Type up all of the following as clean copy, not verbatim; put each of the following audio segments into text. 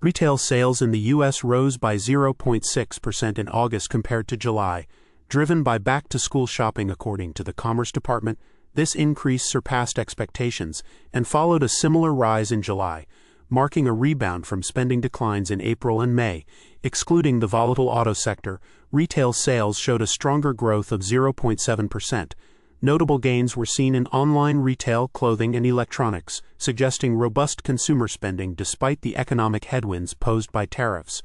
Retail sales in the U.S. rose by 0.6% in August compared to July, driven by back-to-school shopping according to the Commerce Department. This increase surpassed expectations and followed a similar rise in July, marking a rebound from spending declines in April and May. Excluding the volatile auto sector, retail sales showed a stronger growth of 0.7%. Notable gains were seen in online retail, clothing, and electronics, suggesting robust consumer spending despite the economic headwinds posed by tariffs.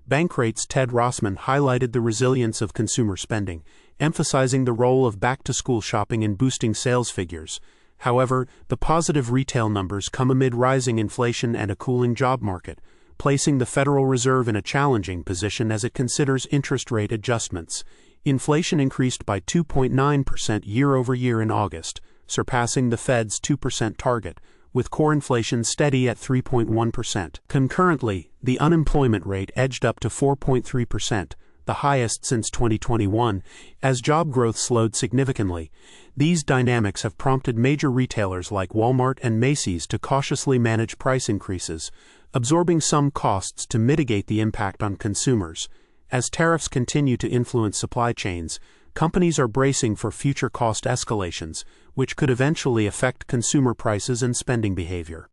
Bankrate's Ted Rossman highlighted the resilience of consumer spending, emphasizing the role of back-to-school shopping in boosting sales figures. However, the positive retail numbers come amid rising inflation and a cooling job market, placing the Federal Reserve in a challenging position as it considers interest rate adjustments. Inflation increased by 2.9% year-over-year in August, surpassing the Fed's 2% target, with core inflation steady at 3.1%. Concurrently, the unemployment rate edged up to 4.3%, the highest since 2021, as job growth slowed significantly. These dynamics have prompted major retailers like Walmart and Macy's to cautiously manage price increases, absorbing some costs to mitigate the impact on consumers. As tariffs continue to influence supply chains, companies are bracing for future cost escalations, which could eventually affect consumer prices and spending behavior.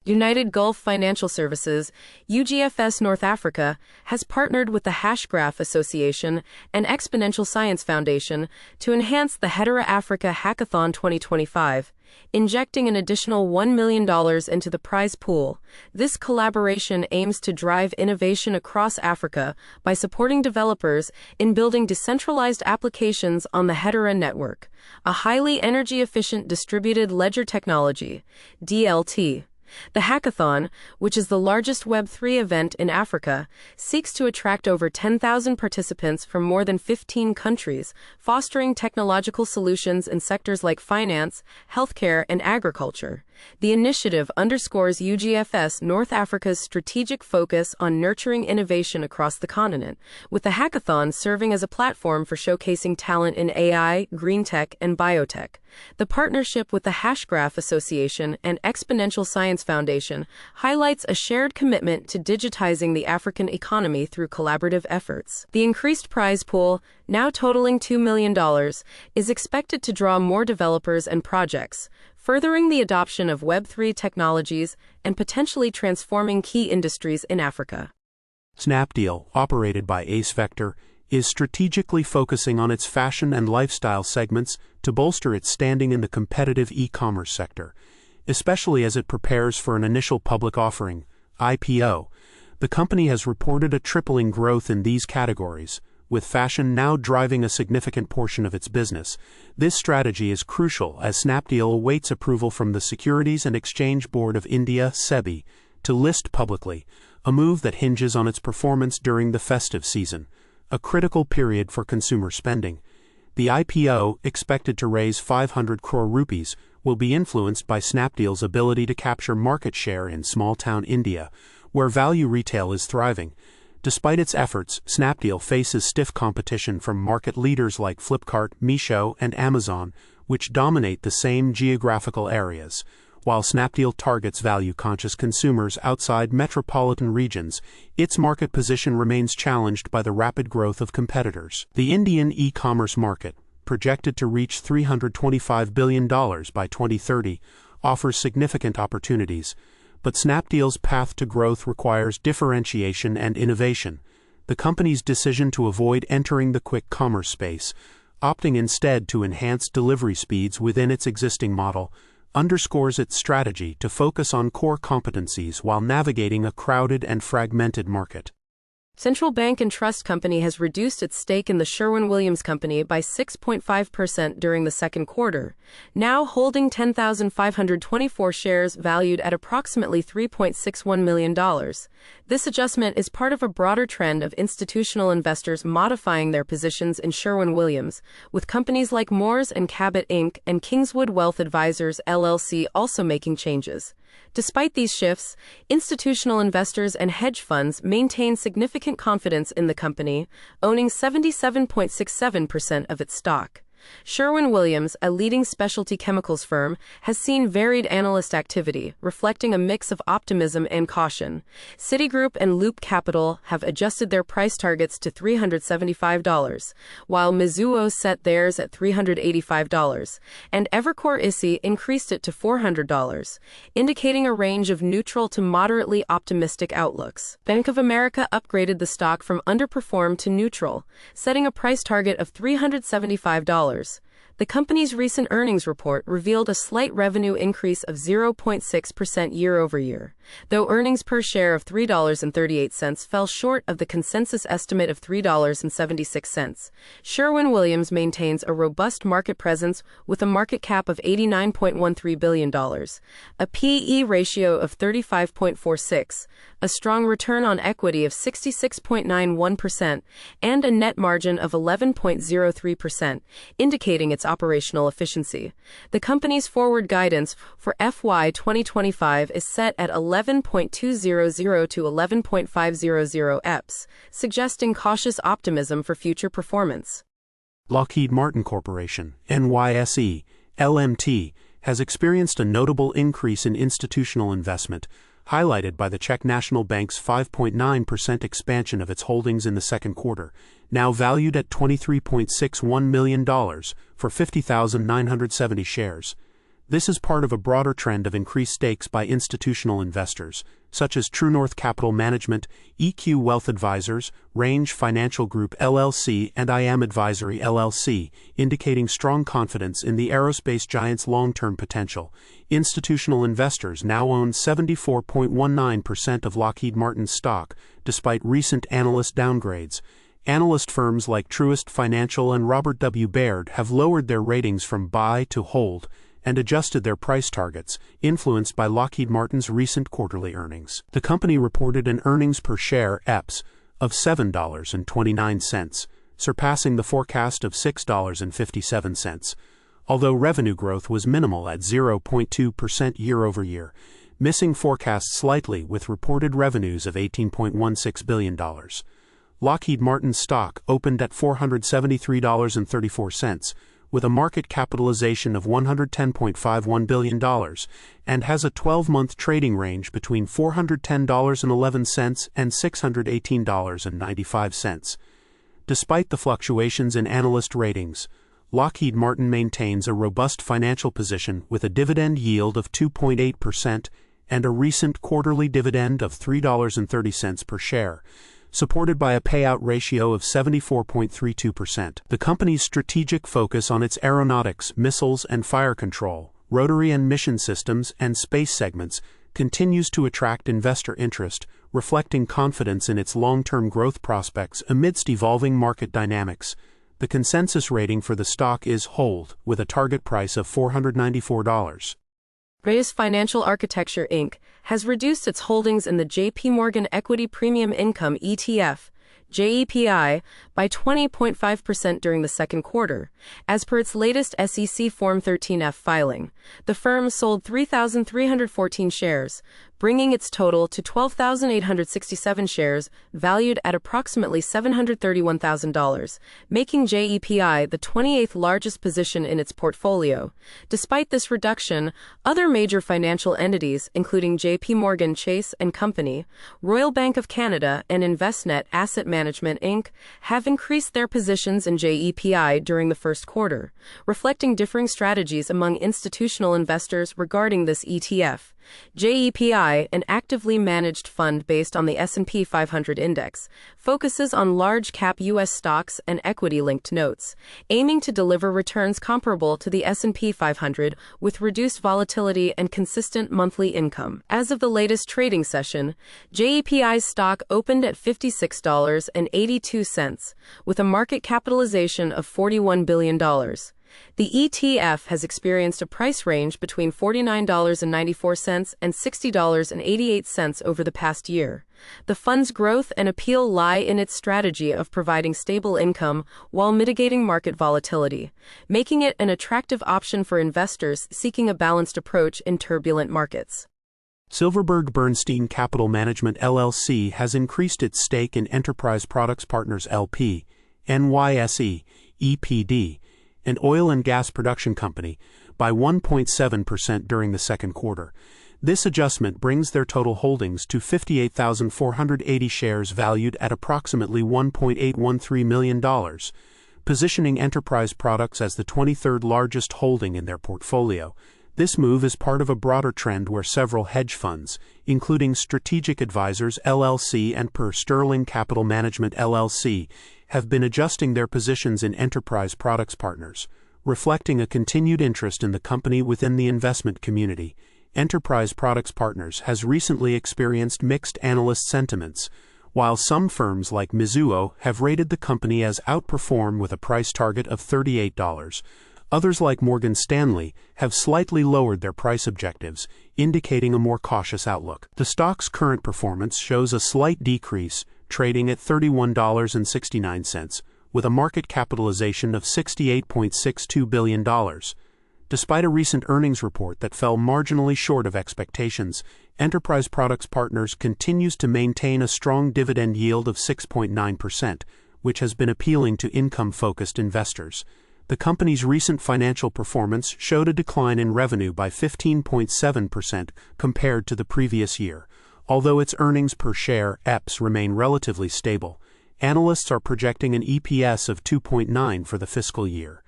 United Gulf Financial Services, UGFS North Africa, has partnered with the Hashgraph Association and Exponential Science Foundation to enhance the Hedera Africa Hackathon 2025, injecting an additional $1 million into the prize pool. This collaboration aims to drive innovation across Africa by supporting developers in building decentralized applications on the Hedera network, a highly energy-efficient distributed ledger technology, DLT. The Hackathon, which is the largest Web3 event in Africa, seeks to attract over 10,000 participants from more than 15 countries, fostering technological solutions in sectors like finance, healthcare, and agriculture. The initiative underscores UGFS North Africa's strategic focus on nurturing innovation across the continent, with the hackathon serving as a platform for showcasing talent in AI, green tech, and biotech. The partnership with the Hashgraph Association and Exponential Science Foundation highlights a shared commitment to digitizing the African economy through collaborative efforts. The increased prize pool, now totaling $2 million, is expected to draw more developers and projects, furthering the adoption of Web3 technologies and potentially transforming key industries in Africa. Snapdeal, operated by Ace Vector, is strategically focusing on its fashion and lifestyle segments to bolster its standing in the competitive e-commerce sector, especially as it prepares for an initial public offering, IPO. The company has reported a tripling growth in these categories, with fashion now driving a significant portion of its business. This strategy is crucial as Snapdeal awaits approval from the Securities and Exchange Board of India (SEBI) to list publicly, a move that hinges on its performance during the festive season, a critical period for consumer spending. The IPO, expected to raise 500 crore rupees, will be influenced by Snapdeal's ability to capture market share in small-town India, where value retail is thriving. Despite its efforts, Snapdeal faces stiff competition from market leaders like Flipkart, Meesho, and Amazon, which dominate the same geographical areas. While Snapdeal targets value-conscious consumers outside metropolitan regions, its market position remains challenged by the rapid growth of competitors. The Indian e-commerce market, projected to reach $325 billion by 2030, offers significant opportunities. But Snapdeal's path to growth requires differentiation and innovation. The company's decision to avoid entering the quick commerce space, opting instead to enhance delivery speeds within its existing model, underscores its strategy to focus on core competencies while navigating a crowded and fragmented market. Central Bank and Trust Company has reduced its stake in the Sherwin-Williams Company by 6.5% during the second quarter, now holding 10,524 shares valued at approximately $3.61 million. This adjustment is part of a broader trend of institutional investors modifying their positions in Sherwin-Williams, with companies like Moores & Cabot Inc. and Kingswood Wealth Advisors LLC also making changes. Despite these shifts, institutional investors and hedge funds maintain significant confidence in the company, owning 77.67% of its stock. Sherwin-Williams, a leading specialty chemicals firm, has seen varied analyst activity, reflecting a mix of optimism and caution. Citigroup and Loop Capital have adjusted their price targets to $375, while Mizuho set theirs at $385, and Evercore ISI increased it to $400, indicating a range of neutral to moderately optimistic outlooks. Bank of America upgraded the stock from underperform to neutral, setting a price target of $375. The company's recent earnings report revealed a slight revenue increase of 0.6% year-over-year, though earnings per share of $3.38 fell short of the consensus estimate of $3.76. Sherwin-Williams maintains a robust market presence with a market cap of $89.13 billion, a P/E ratio of 35.46, a strong return on equity of 66.91%, and a net margin of 11.03%, indicating its operational efficiency. The company's forward guidance for FY 2025 is set at 11.200 to 11.500 EPS, suggesting cautious optimism for future performance. Lockheed Martin Corporation, NYSE, LMT, has experienced a notable increase in institutional investment, highlighted by the Czech National Bank's 5.9% expansion of its holdings in the second quarter, now valued at $23.61 million for 50,970 shares. This is part of a broader trend of increased stakes by institutional investors, such as True North Capital Management, EQ Wealth Advisors, Range Financial Group LLC, and IAM Advisory LLC, indicating strong confidence in the aerospace giant's long-term potential. Institutional investors now own 74.19% of Lockheed Martin's stock, despite recent analyst downgrades. Analyst firms like Truist Financial and Robert W. Baird have lowered their ratings from buy to hold and adjusted their price targets, influenced by Lockheed Martin's recent quarterly earnings. The company reported an earnings per share EPS of $7.29, surpassing the forecast of $6.57. Although revenue growth was minimal at 0.2% year-over-year, missing forecasts slightly with reported revenues of $18.16 billion. Lockheed Martin's stock opened at $473.34, with a market capitalization of $110.51 billion, and has a 12-month trading range between $410.11 and $618.95. Despite the fluctuations in analyst ratings, Lockheed Martin maintains a robust financial position with a dividend yield of 2.8% and a recent quarterly dividend of $3.30 per share, supported by a payout ratio of 74.32%. The company's strategic focus on its aeronautics, missiles and fire control, rotary and mission systems, and space segments continues to attract investor interest, reflecting confidence in its long-term growth prospects amidst evolving market dynamics. The consensus rating for the stock is hold, with a target price of $494. Reyes Financial Architecture Inc. has reduced its holdings in the J.P. Morgan Equity Premium Income ETF, JEPI, by 20.5% during the second quarter, as per its latest SEC Form 13F filing. The firm sold 3,314 shares, bringing its total to 12,867 shares, valued at approximately $731,000, making JEPI the 28th largest position in its portfolio. Despite this reduction, other major financial entities, including JP Morgan Chase & Company, Royal Bank of Canada, and Investnet Asset Management Inc., have increased their positions in JEPI during the first quarter, reflecting differing strategies among institutional investors regarding this ETF. JEPI, an actively managed fund based on the S&P 500 index, focuses on large-cap U.S. stocks and equity-linked notes, aiming to deliver returns comparable to the S&P 500 with reduced volatility and consistent monthly income. As of the latest trading session, JEPI's stock opened at $56.82, with a market capitalization of $41 billion. The ETF has experienced a price range between $49.94 and $60.88 over the past year. The fund's growth and appeal lie in its strategy of providing stable income while mitigating market volatility, making it an attractive option for investors seeking a balanced approach in turbulent markets. Silverberg Bernstein Capital Management LLC has increased its stake in Enterprise Products Partners LP, NYSE, EPD, an oil and gas production company, by 1.7% during the second quarter. This adjustment brings their total holdings to 58,480 shares valued at approximately $1.813 million, positioning Enterprise Products as the 23rd largest holding in their portfolio. This move is part of a broader trend where several hedge funds, including Strategic Advisors LLC and Per Sterling Capital Management LLC, have been adjusting their positions in Enterprise Products Partners, reflecting a continued interest in the company within the investment community. Enterprise Products Partners has recently experienced mixed analyst sentiments. While some firms like Mizuho have rated the company as outperform with a price target of $38, others like Morgan Stanley have slightly lowered their price objectives, indicating a more cautious outlook. The stock's current performance shows a slight decrease, trading at $31.69, with a market capitalization of $68.62 billion. Despite a recent earnings report that fell marginally short of expectations, Enterprise Products Partners continues to maintain a strong dividend yield of 6.9%, which has been appealing to income-focused investors. The company's recent financial performance showed a decline in revenue by 15.7% compared to the previous year. Although its earnings per share (EPS) remain relatively stable, analysts are projecting an EPS of 2.9 for the fiscal year.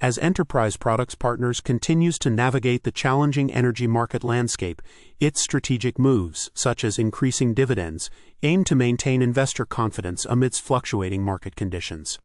As Enterprise Products Partners continues to navigate the challenging energy market landscape, its strategic moves, such as increasing dividends, aim to maintain investor confidence amidst fluctuating market conditions.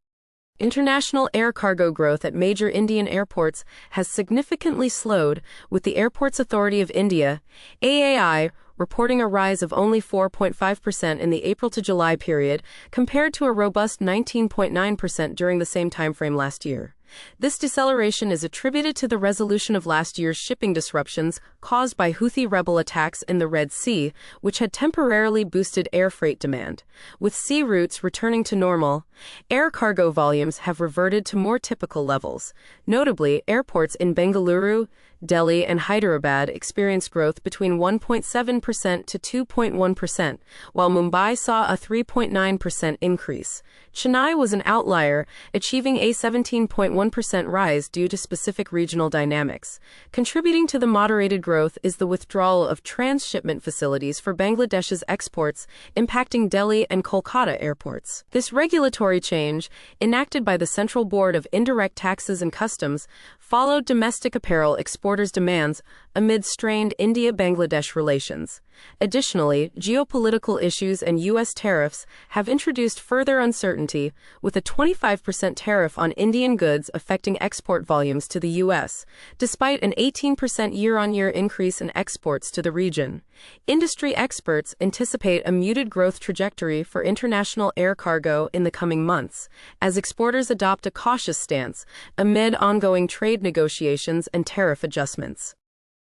International air cargo growth at major Indian airports has significantly slowed, with the Airports Authority of India, AAI, reporting a rise of only 4.5% in the April to July period, compared to a robust 19.9% during the same timeframe last year. This deceleration is attributed to the resolution of last year's shipping disruptions caused by Houthi rebel attacks in the Red Sea, which had temporarily boosted air freight demand. With sea routes returning to normal, air cargo volumes have reverted to more typical levels. Notably, airports in Bengaluru, Delhi, and Hyderabad experienced growth between 1.7% to 2.1%, while Mumbai saw a 3.9% increase. Chennai was an outlier, achieving a 17.1% rise due to specific regional dynamics. Contributing to the moderated growth is the withdrawal of transshipment facilities for Bangladesh's exports, impacting Delhi and Kolkata airports. This regulatory change, enacted by the Central Board of Indirect Taxes and Customs, followed domestic apparel exporters' demands amid strained India-Bangladesh relations. Additionally, geopolitical issues and U.S. tariffs have introduced further uncertainty, with a 25% tariff on Indian goods affecting export volumes to the U.S., despite an 18% year-on-year increase in exports to the region. Industry experts anticipate a muted growth trajectory for international air cargo in the coming months, as exporters adopt a cautious stance amid ongoing trade negotiations and tariff adjustments.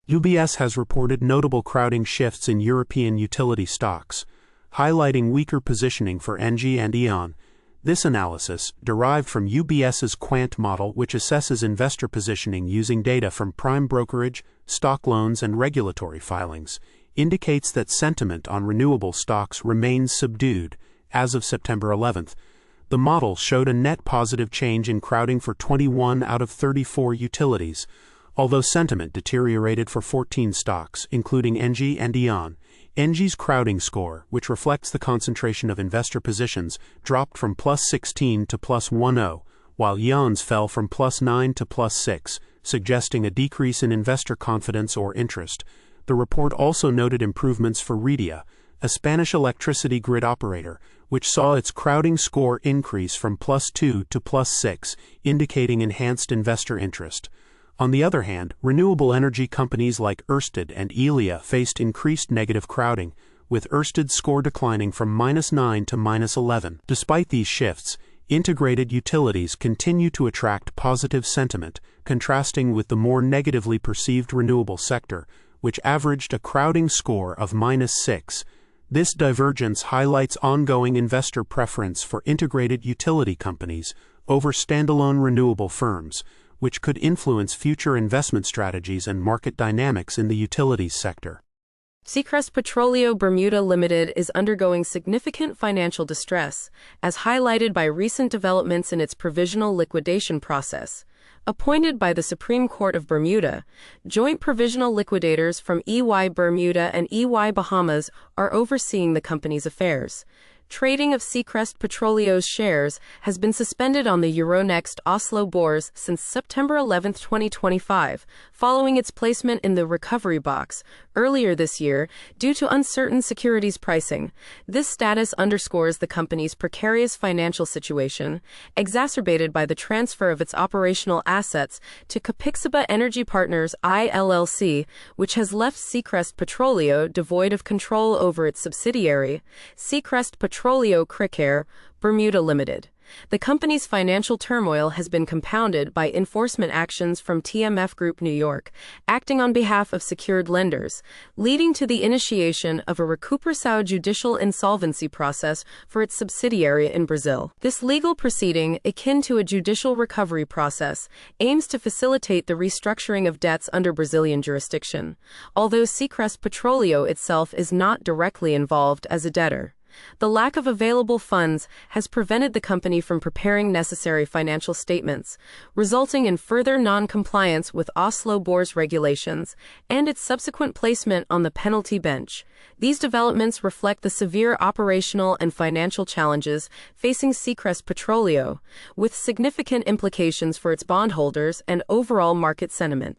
UBS has reported notable crowding shifts in European utility stocks, highlighting weaker positioning for ENGIE and E.ON. This analysis, derived from UBS's Quant model, which assesses investor positioning using data from prime brokerage, stock loans, and regulatory filings, indicates that sentiment on renewable stocks remains subdued. As of September 11th, the model showed a net positive change in crowding for 21 out of 34 utilities, although sentiment deteriorated for 14 stocks, including ENGIE and E.ON. ENGIE's crowding score, which reflects the concentration of investor positions, dropped from +16 to +10, while E.ON's fell from +9 to +6, suggesting a decrease in investor confidence or interest. The report also noted improvements for Hedera, a Spanish electricity grid operator, which saw its crowding score increase from +2 to +6, indicating enhanced investor interest. On the other hand, renewable energy companies like Ørsted and Elia faced increased negative crowding, with Ørsted's score declining from -9 to -11. Despite these shifts, integrated utilities continue to attract positive sentiment, contrasting with the more negatively perceived renewable sector, which averaged a crowding score of -6. This divergence highlights ongoing investor preference for integrated utility companies over standalone renewable firms, which could influence future investment strategies and market dynamics in the utilities sector. Seacrest Petroleo Bermuda Limited is undergoing significant financial distress, as highlighted by recent developments in its provisional liquidation process. Appointed by the Supreme Court of Bermuda, joint provisional liquidators from EY Bermuda and EY Bahamas are overseeing the company's affairs. Trading of Seacrest Petroleo's shares has been suspended on the Euronext Oslo Bourse since September 11, 2025, following its placement in the recovery box earlier this year due to uncertain securities pricing. This status underscores the company's precarious financial situation, exacerbated by the transfer of its operational assets to Capixaba Energy Partners ILLC, which has left Seacrest Petroleo devoid of control over its subsidiary, Seacrest Petroleo Cricair, Bermuda Limited. The company's financial turmoil has been compounded by enforcement actions from TMF Group New York, acting on behalf of secured lenders, leading to the initiation of a recuperação judicial insolvency process for its subsidiary in Brazil. This legal proceeding, akin to a judicial recovery process, aims to facilitate the restructuring of debts under Brazilian jurisdiction, although Seacrest Petroleo itself is not directly involved as a debtor. The lack of available funds has prevented the company from preparing necessary financial statements, resulting in further non-compliance with Oslo Bourse regulations and its subsequent placement on the penalty bench. These developments reflect the severe operational and financial challenges facing Seacrest Petroleo, with significant implications for its bondholders and overall market sentiment.